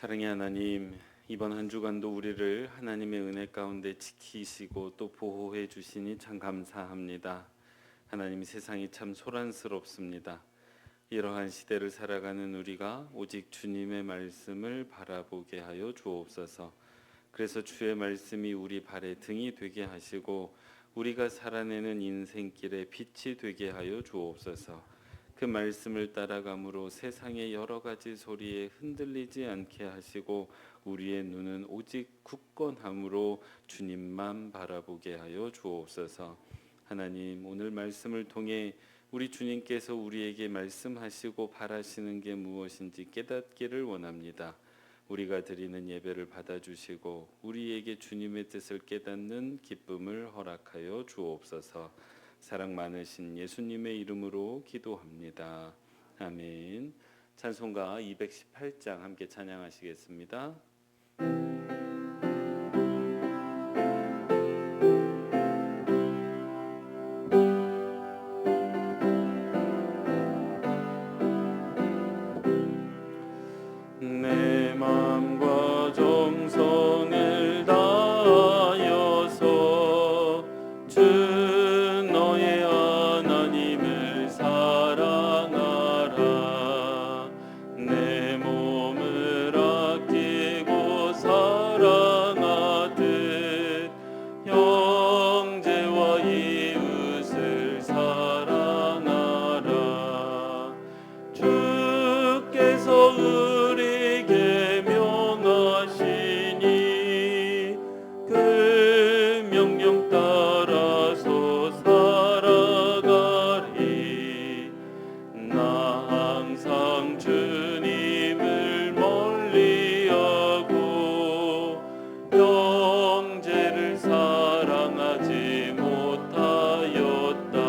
사랑의 하나님, 이번 한 주간도 우리를 하나님의 은혜 가운데 지키시고 또 보호해 주시니 참 감사합니다. 하나님, 세상이 참 소란스럽습니다. 이러한 시대를 살아가는 우리가 오직 주님의 말씀을 바라보게 하여 주옵소서. 그래서 주의 말씀이 우리 발의 등이 되게 하시고 우리가 살아내는 인생길의 빛이 되게 하여 주옵소서. 그 말씀을 따라감으로 세상의 여러 가지 소리에 흔들리지 않게 하시고 우리의 눈은 오직 굳건함으로 주님만 바라보게 하여 주옵소서. 하나님, 오늘 말씀을 통해 우리 주님께서 우리에게 말씀하시고 바라시는 게 무엇인지 깨닫기를 원합니다. 우리가 드리는 예배를 받아주시고 우리에게 주님의 뜻을 깨닫는 기쁨을 허락하여 주옵소서. 사랑 많으신 예수님의 이름으로 기도합니다. 아멘. 찬송가 218장 함께 찬양하시겠습니다. 내 마음과 정성을 다하여서 주 너의 하나님을 사랑하라. 내 몸을 아끼고 사랑하듯 형제와 이웃을 사랑하라. 주께서 우리에게 명하시니 그 명령 따라서 살아가리. 나 항상 주님을 멀리하고 형제를 사랑하지 못하였다.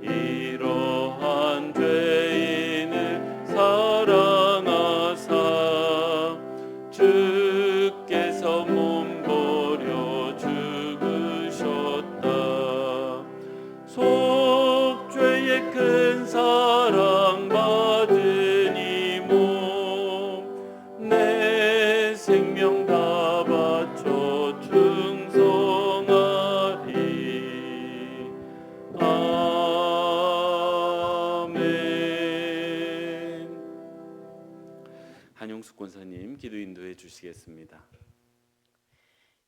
이러한 죄인을 사랑하사 주께서 몸버려 죽으셨다. 속죄의 큰 사랑 받은 이 몸 내 생명 다 바쳐 충성하리. 아멘. 한용숙 권사님 기도 인도해 주시겠습니다.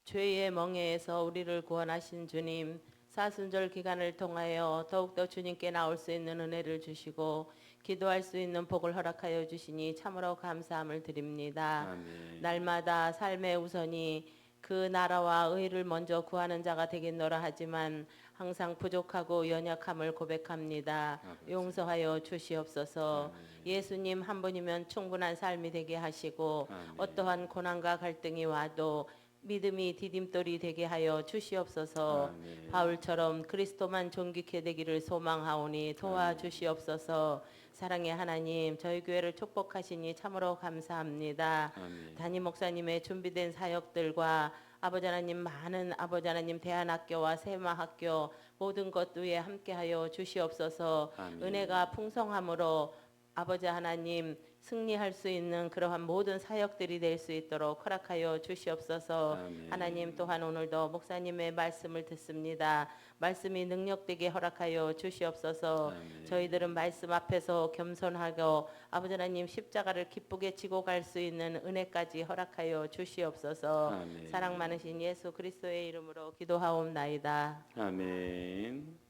죄의 멍에에서 우리를 구원하신 주님, 사순절 기간을 통하여 더욱더 주님께 나올 수 있는 은혜를 주시고 기도할 수 있는 복을 허락하여 주시니 참으로 감사함을 드립니다. 아멘. 날마다 삶의 우선이 그 나라와 의를 먼저 구하는 자가 되겠노라 하지만 항상 부족하고 연약함을 고백합니다. 아버지. 용서하여 주시옵소서. 아멘. 예수님 한 분이면 충분한 삶이 되게 하시고 아멘. 어떠한 고난과 갈등이 와도 믿음이 디딤돌이 되게 하여 주시옵소서. 아멘. 바울처럼 그리스도만 존귀케 되기를 소망하오니 도와주시옵소서. 사랑의 하나님, 저희 교회를 축복하시니 참으로 감사합니다. 아멘. 담임 목사님의 준비된 사역들과 아버지 하나님, 많은 아버지 하나님 대안학교와 세마학교 모든 것 위에 함께하여 주시옵소서. 아멘. 은혜가 풍성함으로 아버지 하나님 승리할 수 있는 그러한 모든 사역들이 될 수 있도록 허락하여 주시옵소서. 아멘. 하나님, 또한 오늘도 목사님의 말씀을 듣습니다. 말씀이 능력되게 허락하여 주시옵소서. 아멘. 저희들은 말씀 앞에서 겸손하고 아버지 하나님 십자가를 기쁘게 지고 갈 수 있는 은혜까지 허락하여 주시옵소서. 아멘. 사랑 많으신 예수 그리스도의 이름으로 기도하옵나이다. 아멘.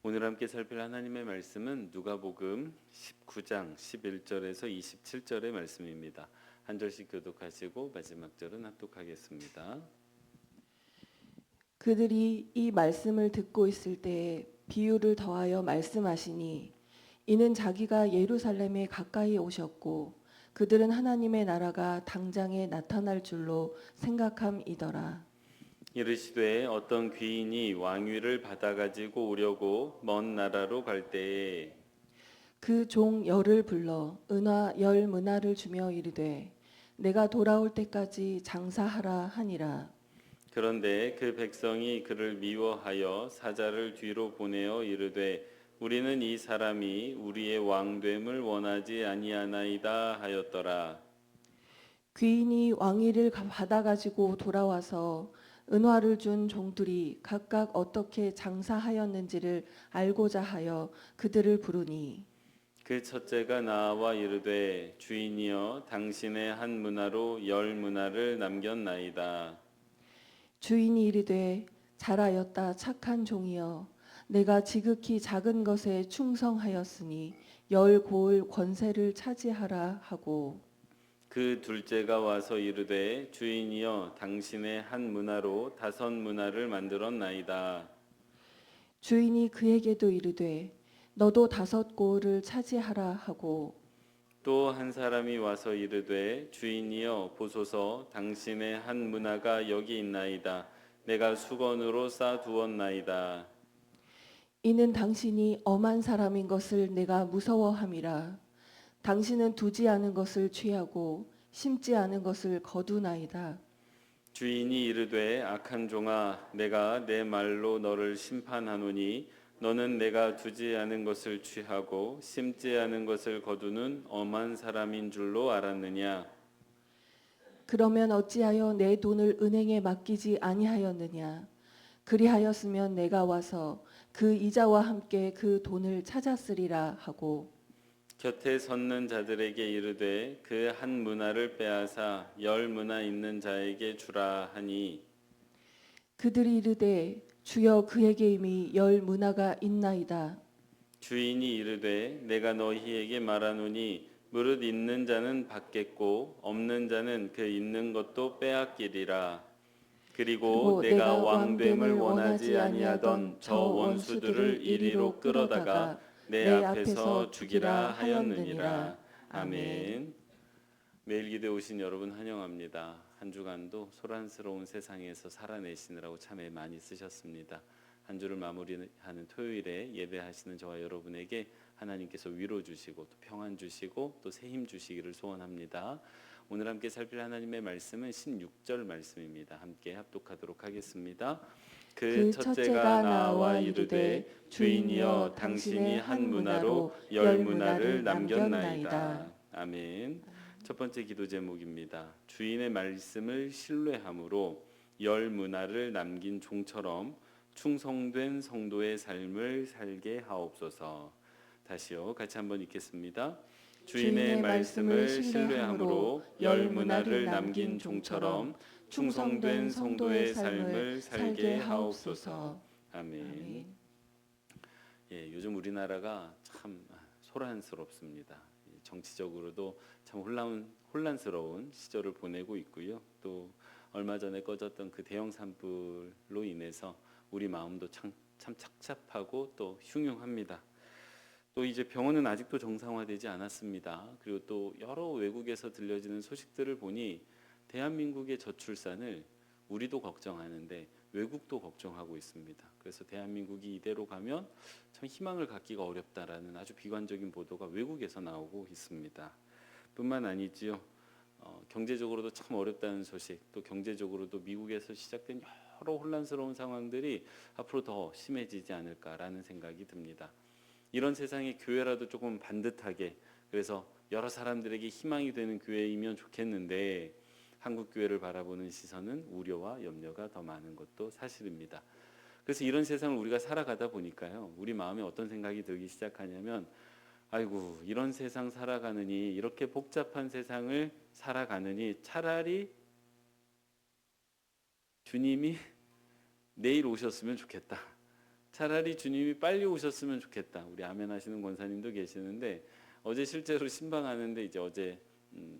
오늘 함께 살필 하나님의 말씀은 누가복음 19장 11절에서 27절의 말씀입니다. 한 절씩 교독하시고 마지막 절은 합독하겠습니다. 그들이 이 말씀을 듣고 있을 때에 비유를 더하여 말씀하시니 이는 자기가 예루살렘에 가까이 오셨고 그들은 하나님의 나라가 당장에 나타날 줄로 생각함이더라. 이르시되 어떤 귀인이 왕위를 받아가지고 오려고 먼 나라로 갈 때에 그 종 열을 불러 은화 10문화를 주며 이르되 내가 돌아올 때까지 장사하라 하니라. 그런데 그 백성이 그를 미워하여 사자를 뒤로 보내어 이르되 우리는 이 사람이 우리의 왕됨을 원하지 아니하나이다 하였더라. 귀인이 왕위를 받아가지고 돌아와서 은화를 준 종들이 각각 어떻게 장사하였는지를 알고자 하여 그들을 부르니 그 첫째가 나와 이르되 주인이여 당신의 한 문화로 열 문화를 남겼나이다. 주인이 이르되 잘하였다 착한 종이여 내가 지극히 작은 것에 충성하였으니 열 고을 권세를 차지하라 하고 그 둘째가 와서 이르되 주인이여 당신의 한 문화로 다섯 문화를 만들었나이다. 주인이 그에게도 이르되 너도 다섯 고을을 차지하라 하고 또 한 사람이 와서 이르되 주인이여 보소서 당신의 한 문화가 여기 있나이다. 내가 수건으로 싸두었나이다. 이는 당신이 엄한 사람인 것을 내가 무서워함이라 당신은 두지 않은 것을 취하고 심지 않은 것을 거두나이다. 주인이 이르되 악한 종아 내가 내 말로 너를 심판하노니 너는 내가 두지 않은 것을 취하고 심지 않은 것을 거두는 엄한 사람인 줄로 알았느냐. 그러면 어찌하여 내 돈을 은행에 맡기지 아니하였느냐? 그리하였으면 내가 와서 그 이자와 함께 그 돈을 찾았으리라 하고 곁에 섰는 자들에게 이르되 그 한 문화를 빼앗아 열 문화 있는 자에게 주라 하니 그들이 이르되 주여 그에게 이미 열 문화가 있나이다. 주인이 이르되 내가 너희에게 말하노니 무릇 있는 자는 받겠고 없는 자는 그 있는 것도 빼앗기리라. 그리고 내가 왕됨을 원하지 아니하던 저 원수들을 이리로 끌어다가 내 앞에서 죽이라 하였느니라. 아멘. 매일 기도에 오신 여러분 환영합니다. 한 주간도 소란스러운 세상에서 살아내시느라고 참 애 많이 쓰셨습니다. 한 주를 마무리하는 토요일에 예배하시는 저와 여러분에게 하나님께서 위로 주시고 또 평안 주시고 또 새 힘 주시기를 소원합니다. 오늘 함께 살필 하나님의 말씀은 16절 말씀입니다. 함께 합독하도록 하겠습니다. 그 첫째가 나와 이르되 주인이여 당신이 한 문화로 열 문화를 남겼나이다. 아멘. 첫 번째 기도 제목입니다. 주인의 말씀을 신뢰함으로 열 문화를 남긴 종처럼 충성된 성도의 삶을 살게 하옵소서. 다시요. 같이 한번 읽겠습니다. 주인의 말씀을 신뢰함으로 열 문화를 남긴 종처럼 충성된 성도의 삶을 살게 하옵소서. 아멘. 예, 요즘 우리나라가 참 소란스럽습니다. 정치적으로도 참 혼란스러운 시절을 보내고 있고요. 또 얼마 전에 꺼졌던 그 대형 산불로 인해서 우리 마음도 참 착잡하고 또 흉흉합니다. 또 이제 병원은 아직도 정상화되지 않았습니다. 그리고 또 여러 외국에서 들려지는 소식들을 보니 대한민국의 저출산을 우리도 걱정하는데 외국도 걱정하고 있습니다. 그래서 대한민국이 이대로 가면 참 희망을 갖기가 어렵다라는 아주 비관적인 보도가 외국에서 나오고 있습니다. 뿐만 아니지요. 경제적으로도 참 어렵다는 소식, 또 경제적으로도 미국에서 시작된 여러 혼란스러운 상황들이 앞으로 더 심해지지 않을까라는 생각이 듭니다. 이런 세상에 교회라도 조금 반듯하게, 그래서 여러 사람들에게 희망이 되는 교회이면 좋겠는데 한국 교회를 바라보는 시선은 우려와 염려가 더 많은 것도 사실입니다. 그래서 이런 세상을 우리가 살아가다 보니까요, 우리 마음에 어떤 생각이 들기 시작하냐면, 아이고 이런 세상 살아가느니, 이렇게 복잡한 세상을 살아가느니 차라리 주님이 내일 오셨으면 좋겠다. 차라리 주님이 빨리 오셨으면 좋겠다. 우리 아멘 하시는 권사님도 계시는데 어제 실제로 신방하는데 이제 어제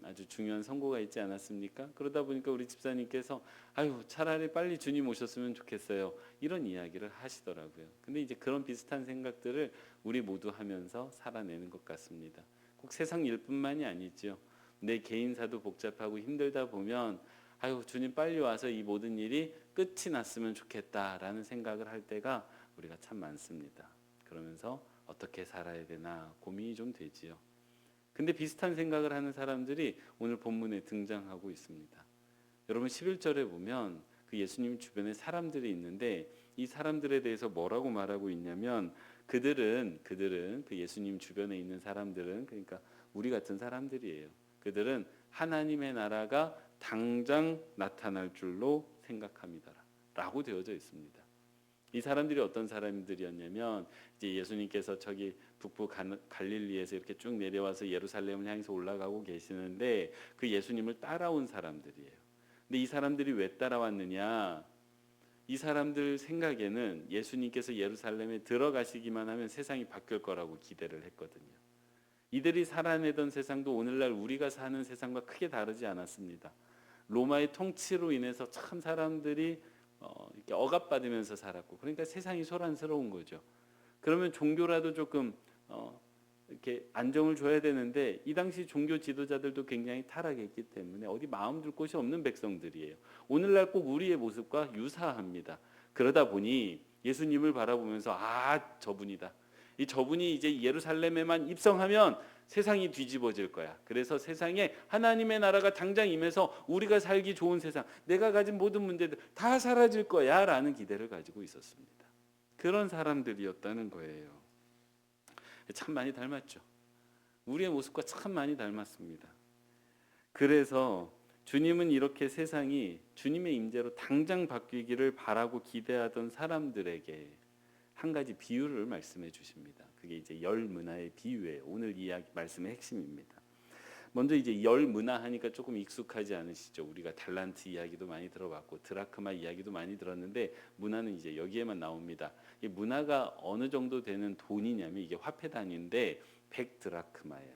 아주 중요한 선고가 있지 않았습니까? 그러다 보니까 우리 집사님께서 아유 차라리 빨리 주님 오셨으면 좋겠어요. 이런 이야기를 하시더라고요. 근데 이제 그런 비슷한 생각들을 우리 모두 하면서 살아내는 것 같습니다. 꼭 세상 일뿐만이 아니죠. 내 개인사도 복잡하고 힘들다 보면 아유 주님 빨리 와서 이 모든 일이 끝이 났으면 좋겠다라는 생각을 할 때가 우리가 참 많습니다. 그러면서 어떻게 살아야 되나 고민이 좀 되지요. 근데 비슷한 생각을 하는 사람들이 오늘 본문에 등장하고 있습니다. 여러분 11절에 보면 그 예수님 주변에 사람들이 있는데 이 사람들에 대해서 뭐라고 말하고 있냐면 그들은 그 예수님 주변에 있는 사람들은 그러니까 우리 같은 사람들이에요. 그들은 하나님의 나라가 당장 나타날 줄로 생각합니다. 라고 되어져 있습니다. 이 사람들이 어떤 사람들이었냐면 이제 예수님께서 저기 북부 갈릴리에서 이렇게 쭉 내려와서 예루살렘을 향해서 올라가고 계시는데 그 예수님을 따라온 사람들이에요. 근데 이 사람들이 왜 따라왔느냐? 이 사람들 생각에는 예수님께서 예루살렘에 들어가시기만 하면 세상이 바뀔 거라고 기대를 했거든요. 이들이 살아내던 세상도 오늘날 우리가 사는 세상과 크게 다르지 않았습니다. 로마의 통치로 인해서 참 사람들이 이렇게 억압받으면서 살았고, 그러니까 세상이 소란스러운 거죠. 그러면 종교라도 조금 이렇게 안정을 줘야 되는데 이 당시 종교 지도자들도 굉장히 타락했기 때문에 어디 마음 둘 곳이 없는 백성들이에요. 오늘날 꼭 우리의 모습과 유사합니다. 그러다 보니 예수님을 바라보면서 저분이다. 이 저분이 이제 예루살렘에만 입성하면 세상이 뒤집어질 거야. 그래서 세상에 하나님의 나라가 당장 임해서 우리가 살기 좋은 세상, 내가 가진 모든 문제들 다 사라질 거야 라는 기대를 가지고 있었습니다. 그런 사람들이었다는 거예요. 참 많이 닮았죠. 우리의 모습과 참 많이 닮았습니다. 그래서 주님은 이렇게 세상이 주님의 임재로 당장 바뀌기를 바라고 기대하던 사람들에게 한 가지 비유를 말씀해 주십니다. 그게 이제 열 문화의 비유예요. 오늘 이야기 말씀의 핵심입니다. 먼저 이제 열 문화 하니까 조금 익숙하지 않으시죠? 우리가 달란트 이야기도 많이 들어봤고 드라크마 이야기도 많이 들었는데 문화는 이제 여기에만 나옵니다. 이 문화가 어느 정도 되는 돈이냐면 이게 화폐 단위인데 100드라크마예요.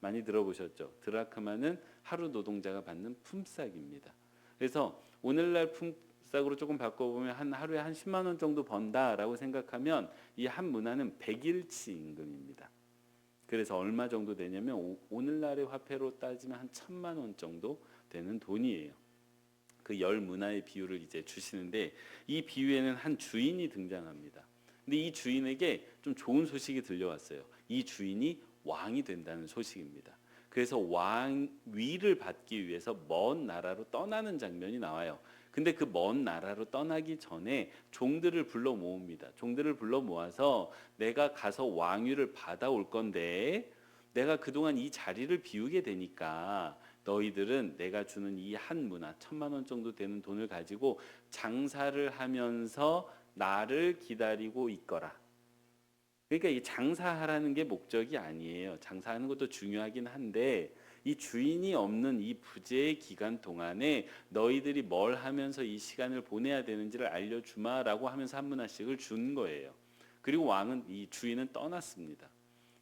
많이 들어보셨죠? 드라크마는 하루 노동자가 받는 품삯입니다. 그래서 오늘날 품삯으로 조금 바꿔보면 하루에 한 10만 원 정도 번다라고 생각하면 이 한 문화는 100일치 임금입니다. 그래서 얼마 정도 되냐면 오늘날의 화폐로 따지면 한 1,000만 원 정도 되는 돈이에요. 그 열 문화의 비유를 이제 주시는데 이 비유에는 한 주인이 등장합니다. 근데 이 주인에게 좀 좋은 소식이 들려왔어요. 이 주인이 왕이 된다는 소식입니다. 그래서 왕위를 받기 위해서 먼 나라로 떠나는 장면이 나와요. 근데 그 먼 나라로 떠나기 전에 종들을 불러 모읍니다. 종들을 불러 모아서 내가 가서 왕위를 받아올 건데 내가 그동안 이 자리를 비우게 되니까 너희들은 내가 주는 이 한 문화 1,000만 원 정도 되는 돈을 가지고 장사를 하면서 나를 기다리고 있거라. 그러니까 이 장사하라는 게 목적이 아니에요. 장사하는 것도 중요하긴 한데 이 주인이 없는 이 부재의 기간 동안에 너희들이 뭘 하면서 이 시간을 보내야 되는지를 알려주마라고 하면서 한 문화씩을 준 거예요. 그리고 이 주인은 떠났습니다.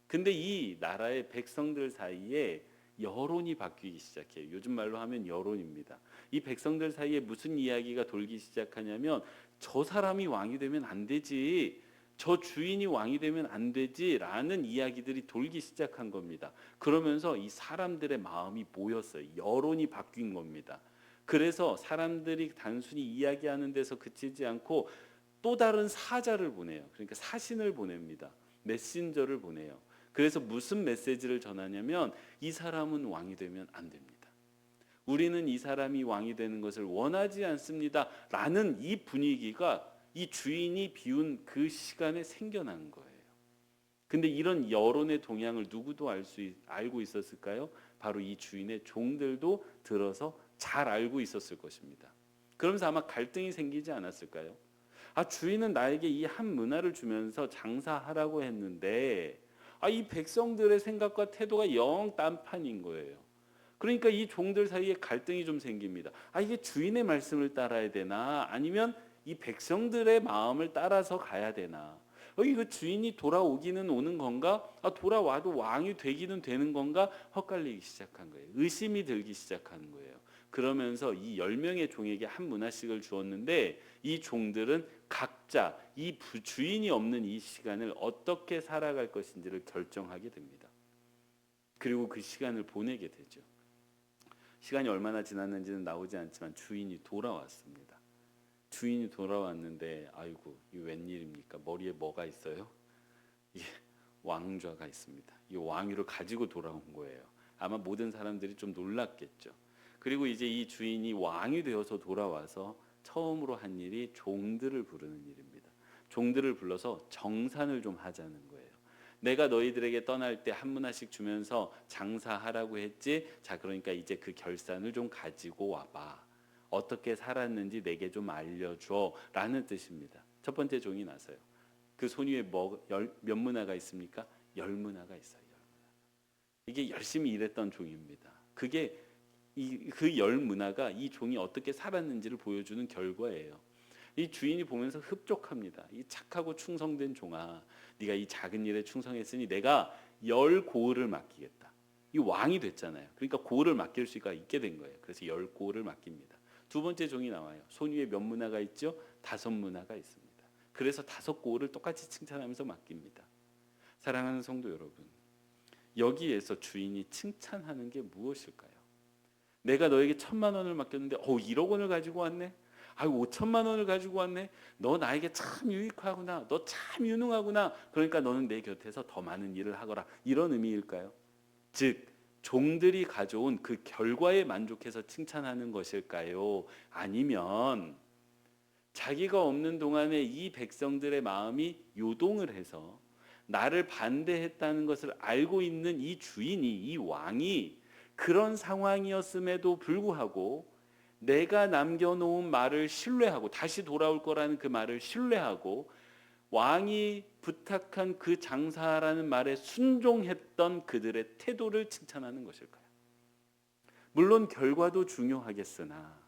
근데 이 나라의 백성들 사이에 여론이 바뀌기 시작해요. 요즘 말로 하면 여론입니다. 이 백성들 사이에 무슨 이야기가 돌기 시작하냐면 저 사람이 왕이 되면 안 되지, 저 주인이 왕이 되면 안 되지라는 이야기들이 돌기 시작한 겁니다. 그러면서 이 사람들의 마음이 모였어요. 여론이 바뀐 겁니다. 그래서 사람들이 단순히 이야기하는 데서 그치지 않고 또 다른 사자를 보내요. 그러니까 사신을 보냅니다. 메신저를 보내요. 그래서 무슨 메시지를 전하냐면 이 사람은 왕이 되면 안 됩니다. 우리는 이 사람이 왕이 되는 것을 원하지 않습니다. 라는 이 분위기가 이 주인이 비운 그 시간에 생겨난 거예요. 근데 이런 여론의 동향을 누구도 알고 있었을까요? 바로 이 주인의 종들도 들어서 잘 알고 있었을 것입니다. 그러면서 아마 갈등이 생기지 않았을까요? 주인은 나에게 이 한 문화를 주면서 장사하라고 했는데 이 백성들의 생각과 태도가 영 딴판인 거예요. 그러니까 이 종들 사이에 갈등이 좀 생깁니다. 이게 주인의 말씀을 따라야 되나 아니면 이 백성들의 마음을 따라서 가야 되나? 이거 주인이 돌아오기는 오는 건가? 돌아와도 왕이 되기는 되는 건가? 헛갈리기 시작한 거예요. 의심이 들기 시작하는 거예요. 그러면서 이 10명의 종에게 한 문화씩을 주었는데 이 종들은 각자 이 주인이 없는 이 시간을 어떻게 살아갈 것인지를 결정하게 됩니다. 그리고 그 시간을 보내게 되죠. 시간이 얼마나 지났는지는 나오지 않지만 주인이 돌아왔습니다. 주인이 돌아왔는데 아이고 이 웬일입니까? 머리에 뭐가 있어요? 이게 왕좌가 있습니다. 이 왕위를 가지고 돌아온 거예요. 아마 모든 사람들이 좀 놀랐겠죠. 그리고 이제 이 주인이 왕이 되어서 돌아와서 처음으로 한 일이 종들을 부르는 일입니다. 종들을 불러서 정산을 좀 하자는 거예요. 내가 너희들에게 떠날 때 한 문화씩 주면서 장사하라고 했지. 자, 그러니까 이제 그 결산을 좀 가지고 와봐. 어떻게 살았는지 내게 좀 알려줘 라는 뜻입니다. 첫 번째 종이 나서요. 그 손 위에 몇 문화가 있습니까? 10문화가 있어요. 10문화. 이게 열심히 일했던 종입니다. 그게 그 10문화가 이 종이 어떻게 살았는지를 보여주는 결과예요. 이 주인이 보면서 흡족합니다. 이 착하고 충성된 종아, 네가 이 작은 일에 충성했으니 내가 10고을을 맡기겠다. 이 왕이 됐잖아요. 그러니까 고을을 맡길 수가 있게 된 거예요. 그래서 10고을을 맡깁니다. 두 번째 종이 나와요. 손 위에 몇 문화가 있죠? 5문화가 있습니다. 그래서 5고을을 똑같이 칭찬하면서 맡깁니다. 사랑하는 성도 여러분, 여기에서 주인이 칭찬하는 게 무엇일까요? 내가 너에게 1,000,000원을 맡겼는데 1억 원을 가지고 왔네. 5천만 원을 가지고 왔네. 너 나에게 참 유익하구나. 너 참 유능하구나. 그러니까 너는 내 곁에서 더 많은 일을 하거라. 이런 의미일까요? 즉 종들이 가져온 그 결과에 만족해서 칭찬하는 것일까요? 아니면 자기가 없는 동안에 이 백성들의 마음이 요동을 해서 나를 반대했다는 것을 알고 있는 이 주인이, 이 왕이 그런 상황이었음에도 불구하고 내가 남겨놓은 말을 신뢰하고 다시 돌아올 거라는 그 말을 신뢰하고 왕이 부탁한 그 장사라는 말에 순종했던 그들의 태도를 칭찬하는 것일까요? 물론 결과도 중요하겠으나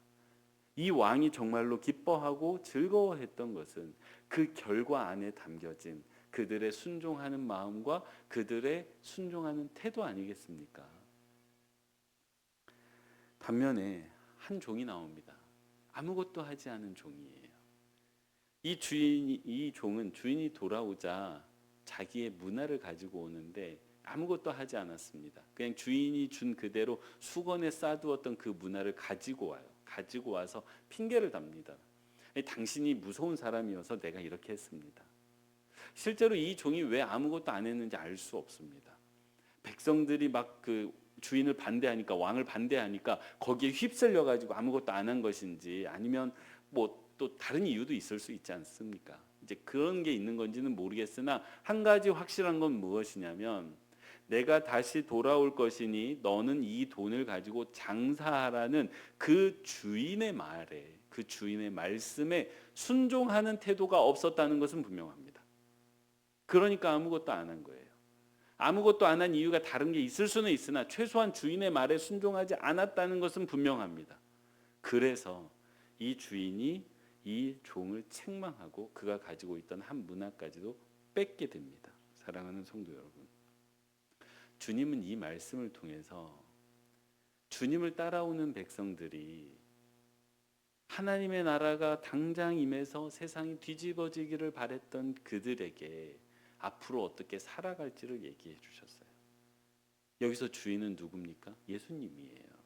이 왕이 정말로 기뻐하고 즐거워했던 것은 그 결과 안에 담겨진 그들의 순종하는 마음과 그들의 순종하는 태도 아니겠습니까? 반면에 한 종이 나옵니다. 아무것도 하지 않은 종이에요. 이 종은 주인이 돌아오자 자기의 문화를 가지고 오는데 아무것도 하지 않았습니다. 그냥 주인이 준 그대로 수건에 싸두었던 그 문화를 가지고 와요. 가지고 와서 핑계를 답니다. 당신이 무서운 사람이어서 내가 이렇게 했습니다. 실제로 이 종이 왜 아무것도 안 했는지 알 수 없습니다. 백성들이 막 그 주인을 반대하니까, 왕을 반대하니까 거기에 휩쓸려 가지고 아무것도 안 한 것인지, 아니면 뭐 또 다른 이유도 있을 수 있지 않습니까? 이제 그런 게 있는 건지는 모르겠으나 한 가지 확실한 건 무엇이냐면 내가 다시 돌아올 것이니 너는 이 돈을 가지고 장사하라는 그 주인의 말에, 그 주인의 말씀에 순종하는 태도가 없었다는 것은 분명합니다. 그러니까 아무것도 안 한 거예요. 아무것도 안 한 이유가 다른 게 있을 수는 있으나 최소한 주인의 말에 순종하지 않았다는 것은 분명합니다. 그래서 이 주인이 이 종을 책망하고 그가 가지고 있던 한 문화까지도 뺏게 됩니다. 사랑하는 성도 여러분, 주님은 이 말씀을 통해서 주님을 따라오는 백성들이 하나님의 나라가 당장 임해서 세상이 뒤집어지기를 바랬던 그들에게 앞으로 어떻게 살아갈지를 얘기해 주셨어요. 여기서 주인은 누굽니까? 예수님이에요.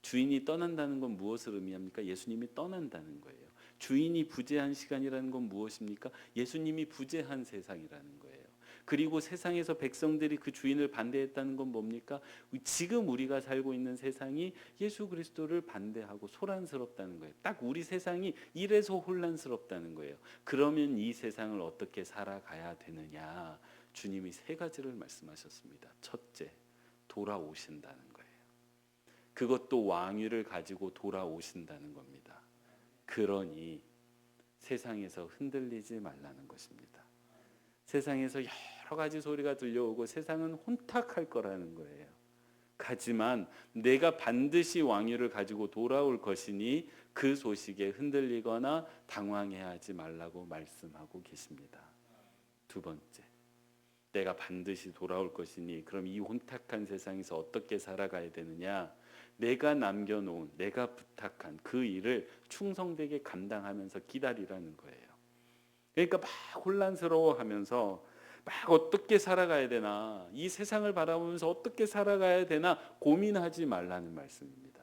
주인이 떠난다는 건 무엇을 의미합니까? 예수님이 떠난다는 거예요. 주인이 부재한 시간이라는 건 무엇입니까? 예수님이 부재한 세상이라는 거예요. 그리고 세상에서 백성들이 그 주인을 반대했다는 건 뭡니까? 지금 우리가 살고 있는 세상이 예수 그리스도를 반대하고 소란스럽다는 거예요. 딱 우리 세상이 이래서 혼란스럽다는 거예요. 그러면 이 세상을 어떻게 살아가야 되느냐? 주님이 3가지를 말씀하셨습니다. 첫째, 돌아오신다는 거예요. 그것도 왕위를 가지고 돌아오신다는 겁니다. 그러니 세상에서 흔들리지 말라는 것입니다. 세상에서 여러 가지 소리가 들려오고 세상은 혼탁할 거라는 거예요. 하지만 내가 반드시 왕위를 가지고 돌아올 것이니 그 소식에 흔들리거나 당황해하지 말라고 말씀하고 계십니다. 두 번째, 내가 반드시 돌아올 것이니 그럼 이 혼탁한 세상에서 어떻게 살아가야 되느냐? 내가 남겨놓은, 내가 부탁한 그 일을 충성되게 감당하면서 기다리라는 거예요. 그러니까 막 혼란스러워하면서 막 어떻게 살아가야 되나, 이 세상을 바라보면서 어떻게 살아가야 되나 고민하지 말라는 말씀입니다.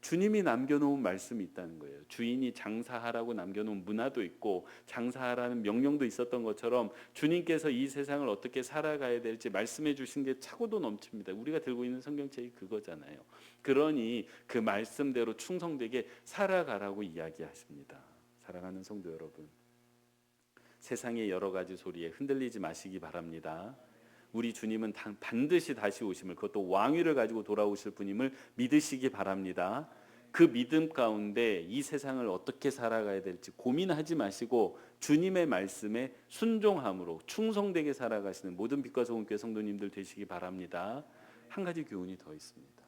주님이 남겨놓은 말씀이 있다는 거예요. 주인이 장사하라고 남겨놓은 문화도 있고 장사하라는 명령도 있었던 것처럼 주님께서 이 세상을 어떻게 살아가야 될지 말씀해 주신 게 차고도 넘칩니다. 우리가 들고 있는 성경책이 그거잖아요. 그러니 그 말씀대로 충성되게 살아가라고 이야기하십니다. 사랑하는 성도 여러분, 세상의 여러 가지 소리에 흔들리지 마시기 바랍니다. 우리 주님은 반드시 다시 오심을, 그것도 왕위를 가지고 돌아오실 분임을 믿으시기 바랍니다. 그 믿음 가운데 이 세상을 어떻게 살아가야 될지 고민하지 마시고 주님의 말씀에 순종함으로 충성되게 살아가시는 모든 빛과 소금 교회 성도님들 되시기 바랍니다. 한 가지 교훈이 더 있습니다.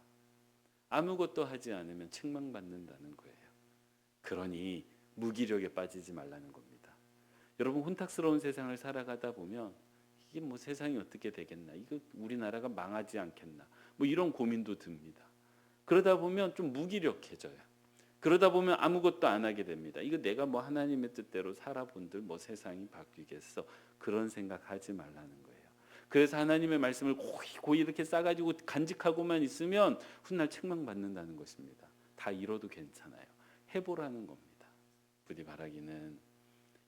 아무것도 하지 않으면 책망받는다는 거예요. 그러니 무기력에 빠지지 말라는 겁니다. 여러분, 혼탁스러운 세상을 살아가다 보면 이게 뭐 세상이 어떻게 되겠나, 이거 우리나라가 망하지 않겠나, 뭐 이런 고민도 듭니다. 그러다 보면 좀 무기력해져요. 그러다 보면 아무것도 안 하게 됩니다. 이거 내가 뭐 하나님의 뜻대로 살아본들 뭐 세상이 바뀌겠어, 그런 생각하지 말라는 거예요. 그래서 하나님의 말씀을 고이 이렇게 싸가지고 간직하고만 있으면 훗날 책망받는다는 것입니다. 다 잃어도 괜찮아요. 해보라는 겁니다. 부디 바라기는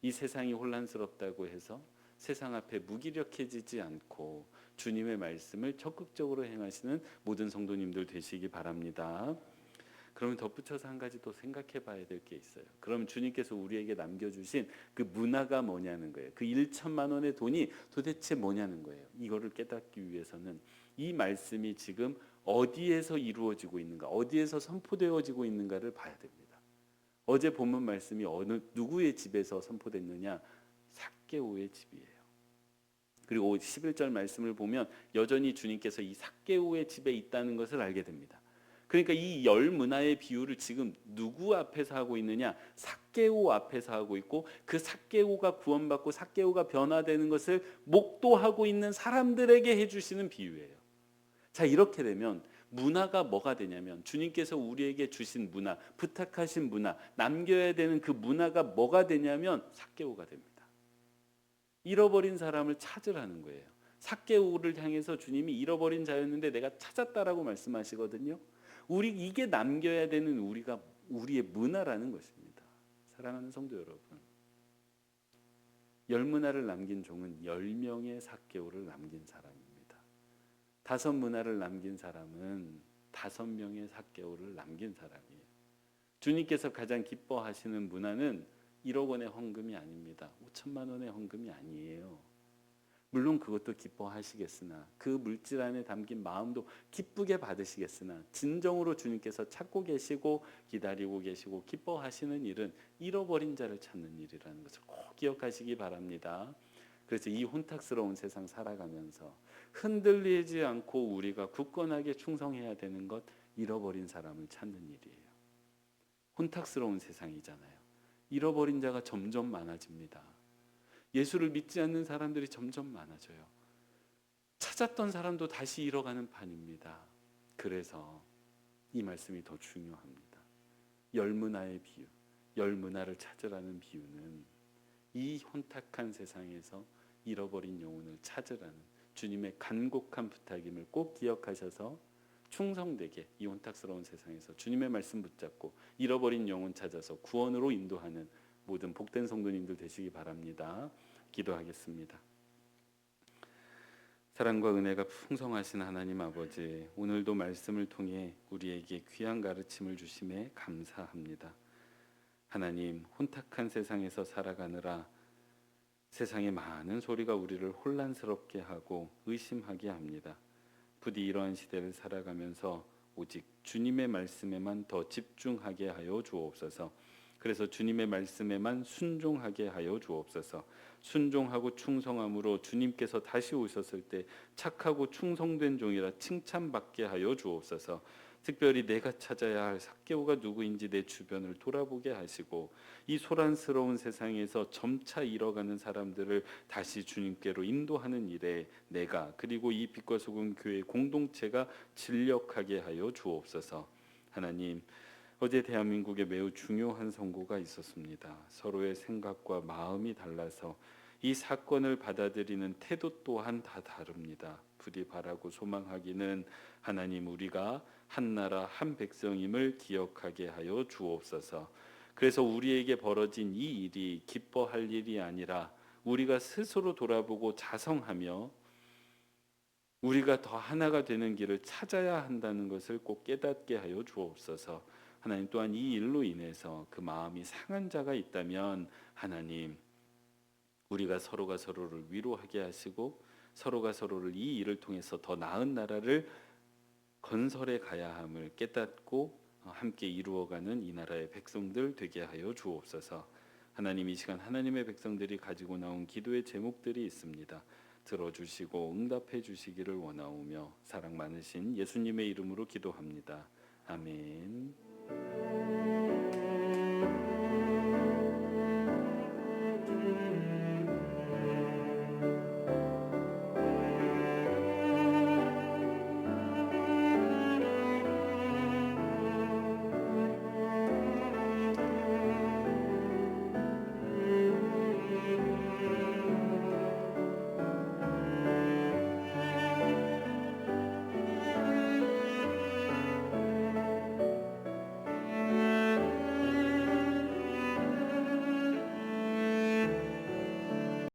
이 세상이 혼란스럽다고 해서 세상 앞에 무기력해지지 않고 주님의 말씀을 적극적으로 행하시는 모든 성도님들 되시기 바랍니다. 그러면 덧붙여서 한 가지 또 생각해 봐야 될 게 있어요. 그럼 주님께서 우리에게 남겨주신 그 문화가 뭐냐는 거예요. 그 1천만 원의 돈이 도대체 뭐냐는 거예요. 이거를 깨닫기 위해서는 이 말씀이 지금 어디에서 이루어지고 있는가, 어디에서 선포되어지고 있는가를 봐야 됩니다. 어제 본문 말씀이 누구의 집에서 선포됐느냐? 삭개오의 집이에요. 그리고 11절 말씀을 보면 여전히 주님께서 이 삭개오의 집에 있다는 것을 알게 됩니다. 그러니까 이 열 문화의 비유를 지금 누구 앞에서 하고 있느냐? 삭개오 앞에서 하고 있고, 그 삭개오가 구원받고 삭개오가 변화되는 것을 목도하고 있는 사람들에게 해주시는 비유예요. 자, 이렇게 되면 문화가 뭐가 되냐면, 주님께서 우리에게 주신 문화, 부탁하신 문화, 남겨야 되는 그 문화가 뭐가 되냐면 삭개오가 됩니다. 잃어버린 사람을 찾으라는 거예요. 삭개오를 향해서 주님이 잃어버린 자였는데 내가 찾았다라고 말씀하시거든요. 이게 남겨야 되는 우리의 문화라는 것입니다. 사랑하는 성도 여러분, 열 문화를 남긴 종은 10명의 삭개오를 남긴 사람입니다. 5 문화를 남긴 사람은 5명의 삭개오를 남긴 사람이에요. 주님께서 가장 기뻐하시는 문화는 1억 원의 헌금이 아닙니다. 5천만 원의 헌금이 아니에요. 물론 그것도 기뻐하시겠으나 그 물질 안에 담긴 마음도 기쁘게 받으시겠으나 진정으로 주님께서 찾고 계시고 기다리고 계시고 기뻐하시는 일은 잃어버린 자를 찾는 일이라는 것을 꼭 기억하시기 바랍니다. 그래서 이 혼탁스러운 세상 살아가면서 흔들리지 않고 우리가 굳건하게 충성해야 되는 것, 잃어버린 사람을 찾는 일이에요. 혼탁스러운 세상이잖아요. 잃어버린 자가 점점 많아집니다. 예수를 믿지 않는 사람들이 점점 많아져요. 찾았던 사람도 다시 잃어가는 판입니다. 그래서 이 말씀이 더 중요합니다. 열 문화의 비유, 열 문화를 찾으라는 비유는 이 혼탁한 세상에서 잃어버린 영혼을 찾으라는 주님의 간곡한 부탁임을 꼭 기억하셔서 충성되게 이 혼탁스러운 세상에서 주님의 말씀 붙잡고 잃어버린 영혼 찾아서 구원으로 인도하는 모든 복된 성도님들 되시기 바랍니다. 기도하겠습니다. 사랑과 은혜가 풍성하신 하나님 아버지, 오늘도 말씀을 통해 우리에게 귀한 가르침을 주심에 감사합니다. 하나님, 혼탁한 세상에서 살아가느라 세상의 많은 소리가 우리를 혼란스럽게 하고 의심하게 합니다. 부디 이러한 시대를 살아가면서 오직 주님의 말씀에만 더 집중하게 하여 주옵소서. 그래서 주님의 말씀에만 순종하게 하여 주옵소서. 순종하고 충성함으로 주님께서 다시 오셨을 때 착하고 충성된 종이라 칭찬받게 하여 주옵소서. 특별히 내가 찾아야 할 삭개오가 누구인지 내 주변을 돌아보게 하시고 이 소란스러운 세상에서 점차 잃어가는 사람들을 다시 주님께로 인도하는 일에 내가, 그리고 이 빛과 소금 교회 공동체가 진력하게 하여 주옵소서. 하나님, 어제 대한민국에 매우 중요한 선고가 있었습니다. 서로의 생각과 마음이 달라서 이 사건을 받아들이는 태도 또한 다 다릅니다. 부디 바라고 소망하기는 하나님, 우리가 한 나라 한 백성임을 기억하게 하여 주옵소서. 그래서 우리에게 벌어진 이 일이 기뻐할 일이 아니라 우리가 스스로 돌아보고 자성하며 우리가 더 하나가 되는 길을 찾아야 한다는 것을 꼭 깨닫게 하여 주옵소서. 하나님, 또한 이 일로 인해서 그 마음이 상한 자가 있다면 하나님, 우리가 서로가 서로를 위로하게 하시고 서로가 서로를 이 일을 통해서 더 나은 나라를 건설해 가야 함을 깨닫고 함께 이루어가는 이 나라의 백성들 되게 하여 주옵소서. 하나님, 이 시간 하나님의 백성들이 가지고 나온 기도의 제목들이 있습니다. 들어주시고 응답해 주시기를 원하오며 사랑 많으신 예수님의 이름으로 기도합니다. 아멘.